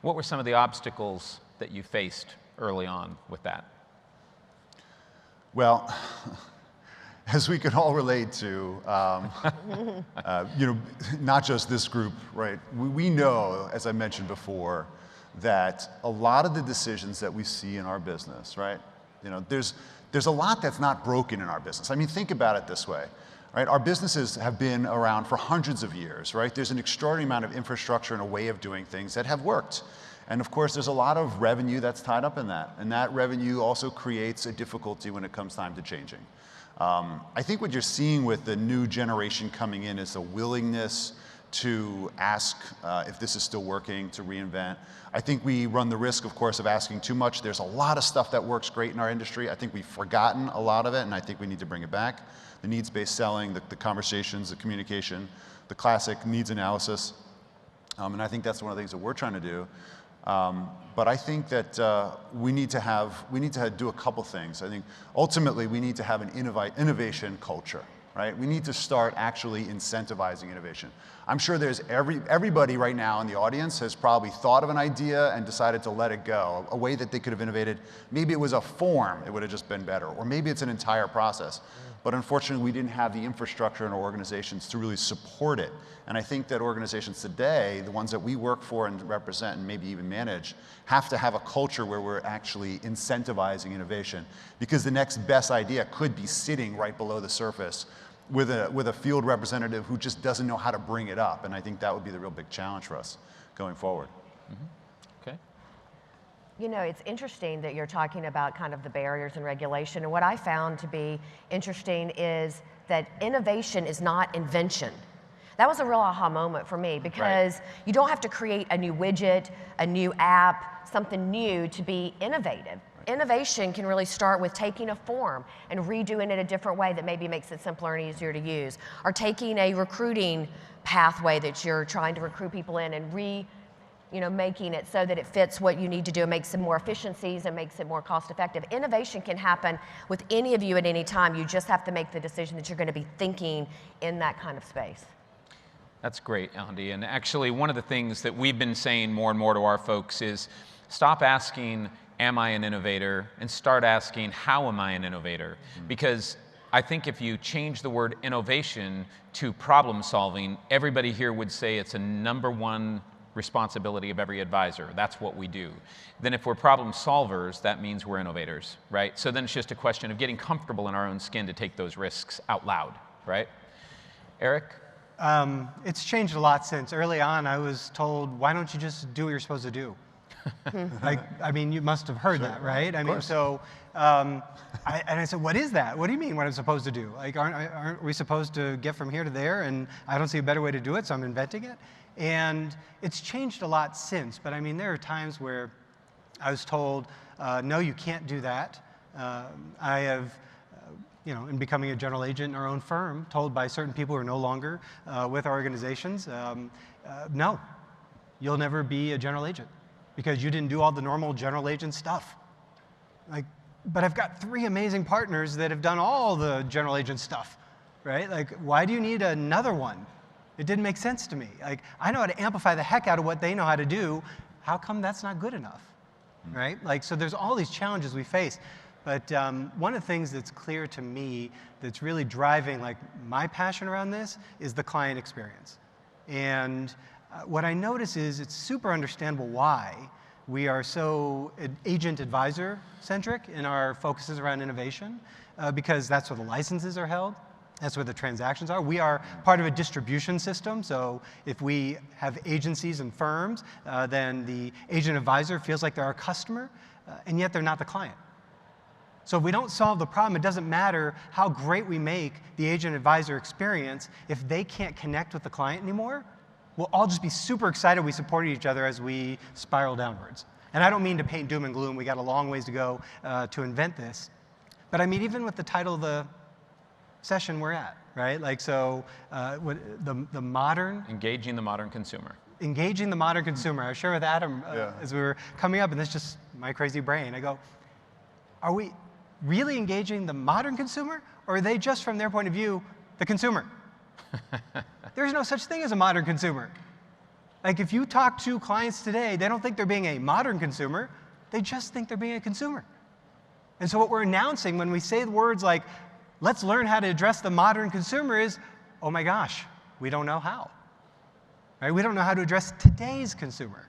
What were some of the obstacles that you faced early on with that? Well, as we can all relate to, not just this group, right? We know, as I mentioned before, that a lot of the decisions that we see in our business, right? There's a lot that's not broken in our business. I mean, think about it this way, right? Our businesses have been around for hundreds of years, right? There's an extraordinary amount of infrastructure and a way of doing things that have worked. And of course, there's a lot of revenue that's tied up in that. And that revenue also creates a difficulty when it comes time to changing. I think what you're seeing with the new generation coming in is a willingness to ask if this is still working, to reinvent. I think we run the risk, of course, of asking too much. There's a lot of stuff that works great in our industry. I think we've forgotten a lot of it, and I think we need to bring it back. The needs-based selling, the conversations, the communication, the classic needs analysis. And I think that's one of the things that we're trying to do. But I think that we need to do a couple things. I think ultimately we need to have an innovation culture, right? We need to start actually incentivizing innovation. I'm sure there's everybody right now in the audience has probably thought of an idea and decided to let it go, a way that they could have innovated. Maybe it was a form, it would have just been better, or maybe it's an entire process. But unfortunately, we didn't have the infrastructure in our organizations to really support it. And I think that organizations today, the ones that we work for and represent and maybe even manage, have to have a culture where we're actually incentivizing innovation. Because the next best idea could be sitting right below the surface with a field representative who just doesn't know how to bring it up. And I think that would be the real big challenge for us going forward. Mm-hmm. Okay. You know, it's interesting that you're talking about kind of the barriers and regulation. And what I found to be interesting is that innovation is not invention. That was a real aha moment for me, because you don't have to create a new widget, a new app, something new to be innovative. Innovation can really start with taking a form and redoing it a different way that maybe makes it simpler and easier to use, or taking a recruiting pathway that you're trying to recruit people in and making it so that it fits what you need to do, and makes some more efficiencies and makes it more cost effective. Innovation can happen with any of you at any time. You just have to make the decision that you're going to be thinking in that kind of space. That's great, Andy. And actually, one of the things that we've been saying more and more to our folks is stop asking, am I an innovator? And start asking, how am I an innovator? Mm-hmm. Because I think if you change the word innovation to problem solving, everybody here would say it's a #1 responsibility of every advisor. That's what we do. Then if we're problem solvers, that means we're innovators, right? So then it's just a question of getting comfortable in our own skin to take those risks out loud, right? Eric? It's changed a lot since. Early on, I was told, why don't you just do what you're supposed to do? I mean, you must have heard that, right? I mean, so, and I said, what is that? What do you mean what I'm supposed to do? Like, aren't we supposed to get from here to there? And I don't see a better way to do it, so I'm inventing it. And it's changed a lot since, but I mean, there are times where I was told, no, you can't do that. I have, in becoming a general agent in our own firm, told by certain people who are no longer with our organizations, no, you'll never be a general agent because you didn't do all the normal general agent stuff. Like, but I've got 3 amazing partners that have done all the general agent stuff, right? Like, why do you need another one? It didn't make sense to me. Like, I know how to amplify the heck out of what they know how to do. How come that's not good enough, right? Like, so there's all these challenges we face. But one of the things that's clear to me that's really driving like my passion around this is the client experience. And what I notice is it's super understandable why we are so agent-advisor centric in our focuses around innovation, because that's where the licenses are held. That's where the transactions are. We are part of a distribution system, so if we have agencies and firms, then the agent advisor feels like they're our customer, and yet they're not the client. So if we don't solve the problem, it doesn't matter how great we make the agent advisor experience. If they can't connect with the client anymore, we'll all just be super excited we supported each other as we spiral downwards. And I don't mean to paint doom and gloom. We got a long ways to go to invent this. But I mean, even with the title of the session we're at, right? Like, so the modern... Engaging the modern consumer. Engaging the modern consumer. I was sharing with Adam as we were coming up, and this is just my crazy brain. I go, are we really engaging the modern consumer, or are they just, from their point of view, the consumer? There's no such thing as a modern consumer. Like if you talk to clients today, they don't think they're being a modern consumer, they just think they're being a consumer. And so what we're announcing when we say the words like, let's learn how to address the modern consumer is, oh my gosh, we don't know how. Right? We don't know how to address today's consumer.